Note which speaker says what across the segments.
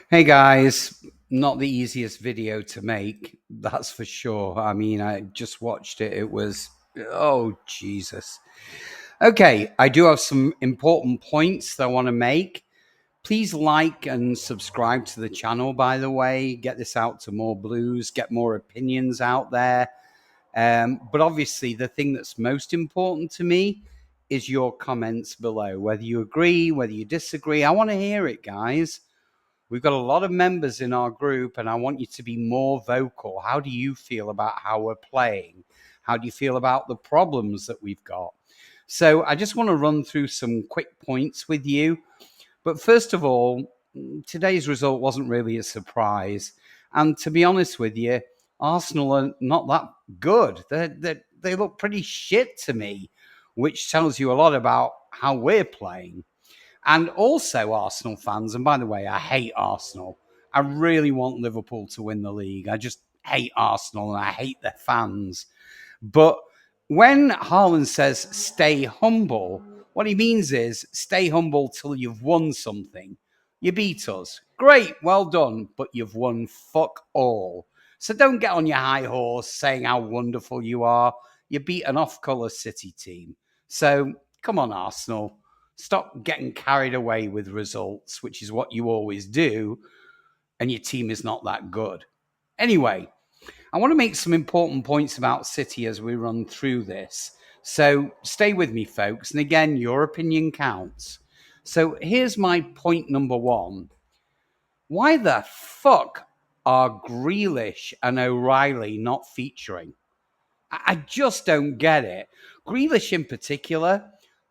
Speaker 1: Hey guys, not the easiest video to make, that's for sure. I mean, I just watched it. It was, oh, Jesus. Okay, I do have some important points that I want to make. Please like and subscribe to the channel, by the way. Get this out to more blues, get more opinions out there. But obviously, the thing that's most important to me is your comments below. Whether you agree, whether you disagree, I want to hear it, guys. We've got a lot of members in our group, and I want you to be more vocal. How do you feel about how we're playing? How do you feel about the problems that we've got? So, I just want to run through some quick points with you. But first of all, today's result wasn't really a surprise. And to be honest with you, Arsenal are not that good. They look pretty shit to me, which tells you a lot about how we're playing. And also, Arsenal fans, and by the way, I hate Arsenal. I really want Liverpool to win the league. I just hate Arsenal and I hate their fans. But when Haaland says stay humble, what he means is stay humble till you've won something. You beat us. Great, well done, but you've won fuck all. So don't get on your high horse saying how wonderful you are. You beat an off colour City team. So come on, Arsenal. Stop getting carried away with results, which is what you always do, and your team is not that good. Anyway, I want to make some important points about City as we run through this. So stay with me, folks. And again, your opinion counts. So here's my point number one. Why the fuck are Grealish and O'Reilly not featuring? I just don't get it. Grealish in particular,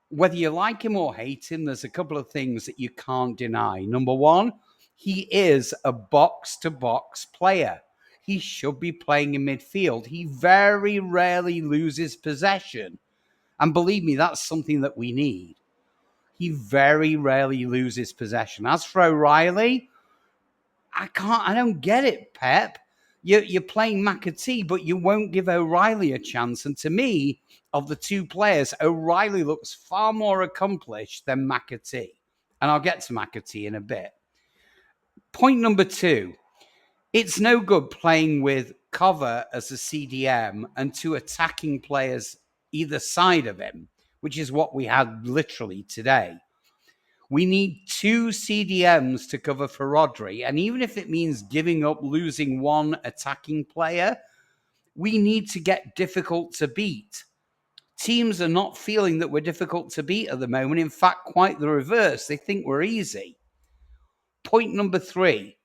Speaker 1: whether you like him or hate him, there's a couple of things that you can't deny. Number one, he is a box to box player. He should be playing in midfield. He very rarely loses possession. And believe me, that's something that we need. He very rarely loses possession. As for O'Reilly, I don't get it, Pep. You're playing McAtee, but you won't give O'Reilly a chance. And to me, of the two players, O'Reilly looks far more accomplished than McAtee. And I'll get to McAtee in a bit. Point number two, it's no good playing with Cover as a CDM and two attacking players either side of him, which is what we had literally today. We need two CDMs to cover for Rodri. And even if it means giving up losing one attacking player, we need to get difficult to beat. Teams are not feeling that we're difficult to beat at the moment. In fact, quite the reverse. They think we're easy. Point number three.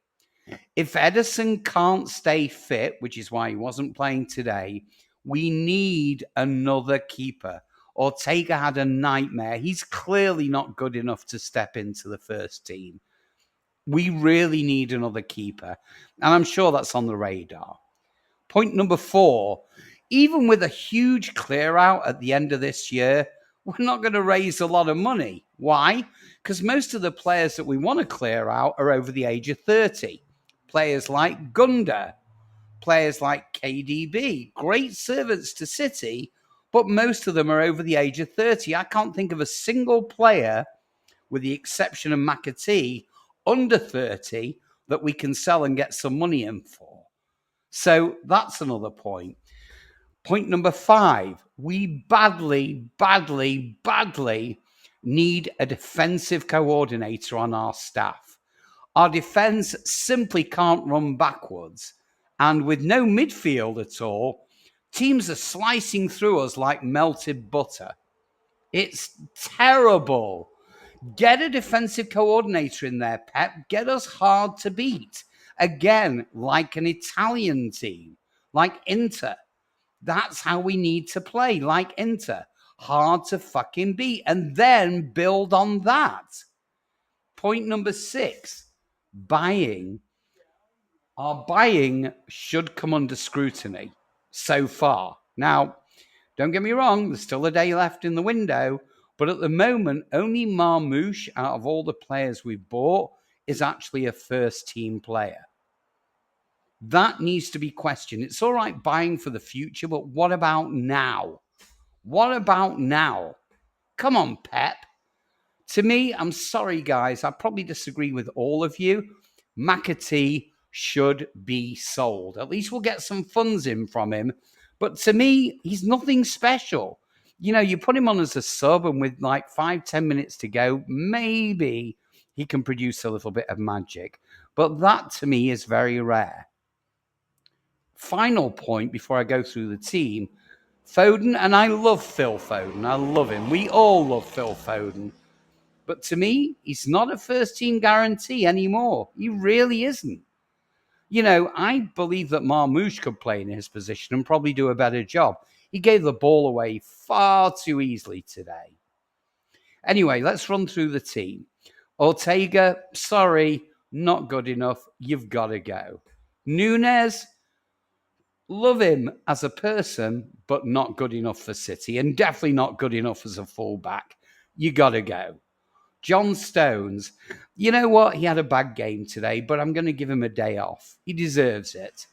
Speaker 1: If Edison can't stay fit, which is why he wasn't playing today, we need another keeper. Ortega had a nightmare. He's clearly not good enough to step into the first team. We really need another keeper. And I'm sure that's on the radar. Point number four, even with a huge clear out at the end of this year, we're not going to raise a lot of money. Why? Because most of the players that we want to clear out are over the age of 30. Players like Gunda, players like KDB, great servants to City, but most of them are over the age of 30. I can't think of a single player, with the exception of McAtee, under 30 that we can sell and get some money in for. So that's another point. Point number five, we badly need a defensive coordinator on our staff. Our defense simply can't run backwards. And with no midfield at all, teams are slicing through us like melted butter. It's terrible. Get a defensive coordinator in there, Pep. Get us hard to beat. Again, like an Italian team, like Inter. That's how we need to play, like Inter. Hard to fucking beat. And then build on that. Point number six, buying. Our buying should come under scrutiny so far. Now, don't get me wrong, there's still a day left in the window, but at the moment, only Marmouche out of all the players we've bought is actually a first team player. That needs to be questioned. It's all right buying for the future, but what about now? What about now? Come on, Pep. To me, I'm sorry, guys, I probably disagree with all of you, McAtee should be sold. At least we'll get some funds in from him. But to me, he's nothing special. You put him on as a sub, and with like 5-10 minutes to go, maybe he can produce a little bit of magic. But that to me is very rare. Final point before I go through the team, Foden, and I love Phil Foden. I love him. We all love Phil Foden. But to me, he's not a first team guarantee anymore. He really isn't. I believe that Marmoush could play in his position and probably do a better job. He gave the ball away far too easily today. Anyway, let's run through the team. Ortega, sorry, not good enough. You've got to go. Nunes, love him as a person, but not good enough for City, and definitely not good enough as a fullback. You got to go. John Stones, you know what? He had a bad game today, but I'm going to give him a day off. He deserves it.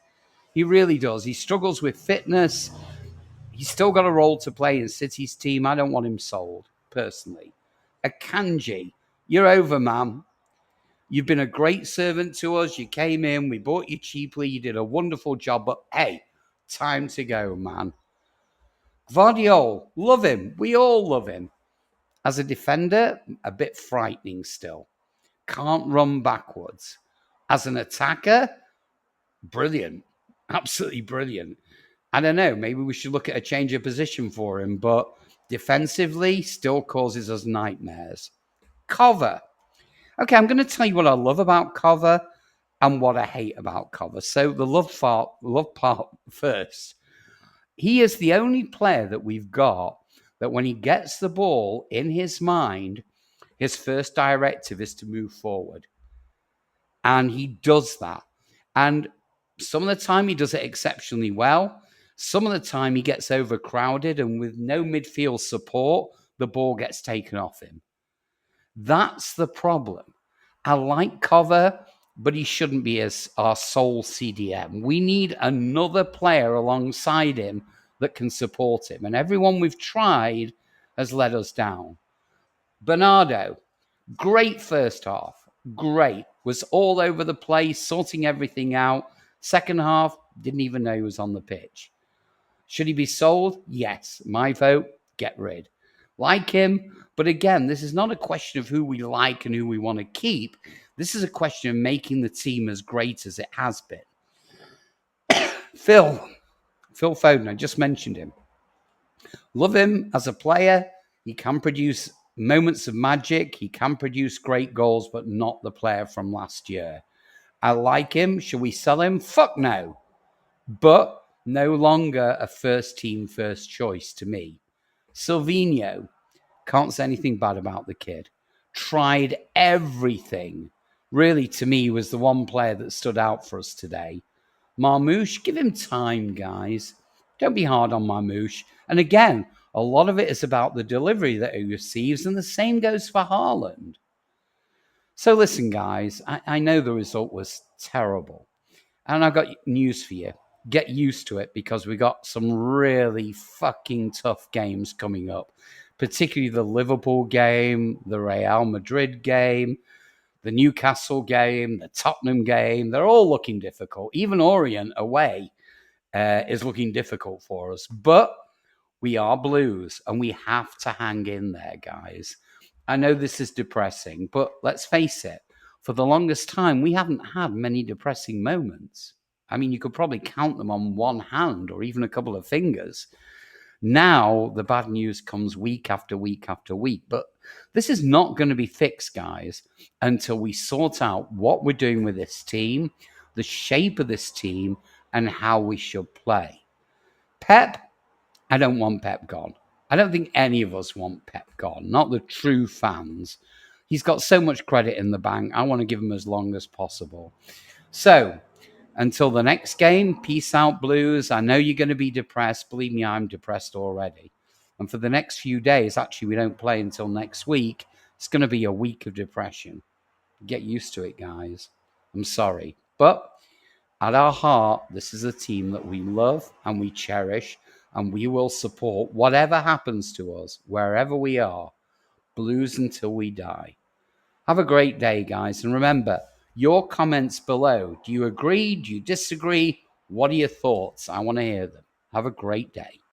Speaker 1: He really does. He struggles with fitness. He's still got a role to play in City's team. I don't want him sold, personally. Akanji, you're over, man. You've been a great servant to us. You came in, we bought you cheaply. You did a wonderful job, but hey, time to go, man. Vardiol, love him. We all love him. As a defender, a bit frightening still. Can't run backwards. As an attacker, brilliant. Absolutely brilliant. I don't know, maybe we should look at a change of position for him, but defensively still causes us nightmares. Cover. Okay, I'm going to tell you what I love about Cover and what I hate about Cover. So the love part first. He is the only player that we've got that when he gets the ball in his mind, his first directive is to move forward. And he does that. And some of the time he does it exceptionally well. Some of the time he gets overcrowded, and with no midfield support, the ball gets taken off him. That's the problem. I like Cover, but he shouldn't be as our sole CDM. We need another player alongside him that can support him. And everyone we've tried has let us down. Bernardo, great first half. Great. Was all over the place, sorting everything out. Second half, didn't even know he was on the pitch. Should he be sold? Yes. My vote, get rid. Like him, but again, this is not a question of who we like and who we want to keep. This is a question of making the team as great as it has been. Phil Foden, I just mentioned him. Love him as a player. He can produce moments of magic. He can produce great goals, but not the player from last year. I like him. Should we sell him? Fuck no. But no longer a first team, first choice to me. Silvinho, can't say anything bad about the kid. Tried everything. Really, to me, was the one player that stood out for us today. Marmoush, give him time, guys. Don't be hard on Marmoush. And again, a lot of it is about the delivery that he receives, and the same goes for Haaland. So listen, guys, I know the result was terrible. And I've got news for you. Get used to it, because we got some really fucking tough games coming up, particularly the Liverpool game, the Real Madrid game, the Newcastle game, the Tottenham game. They're all looking difficult. Even Orient away is looking difficult for us. But we are Blues, and we have to hang in there, guys. I know this is depressing, but let's face it. For the longest time, we haven't had many depressing moments. I mean, you could probably count them on one hand or even a couple of fingers. Now, the bad news comes week after week after week. But this is not going to be fixed, guys, until we sort out what we're doing with this team, the shape of this team, and how we should play. Pep, I don't want Pep gone. I don't think any of us want Pep gone, not the true fans. He's got so much credit in the bank. I want to give him as long as possible. So, until the next game, peace out, Blues. I know you're going to be depressed. Believe me, I'm depressed already. And for the next few days, actually, we don't play until next week. It's going to be a week of depression. Get used to it, guys. I'm sorry. But at our heart, this is a team that we love and we cherish, and we will support whatever happens to us, wherever we are. Blues until we die. Have a great day, guys. And remember, Your comments below. Do you agree? Do you disagree? What are your thoughts? I want to hear them. Have a great day.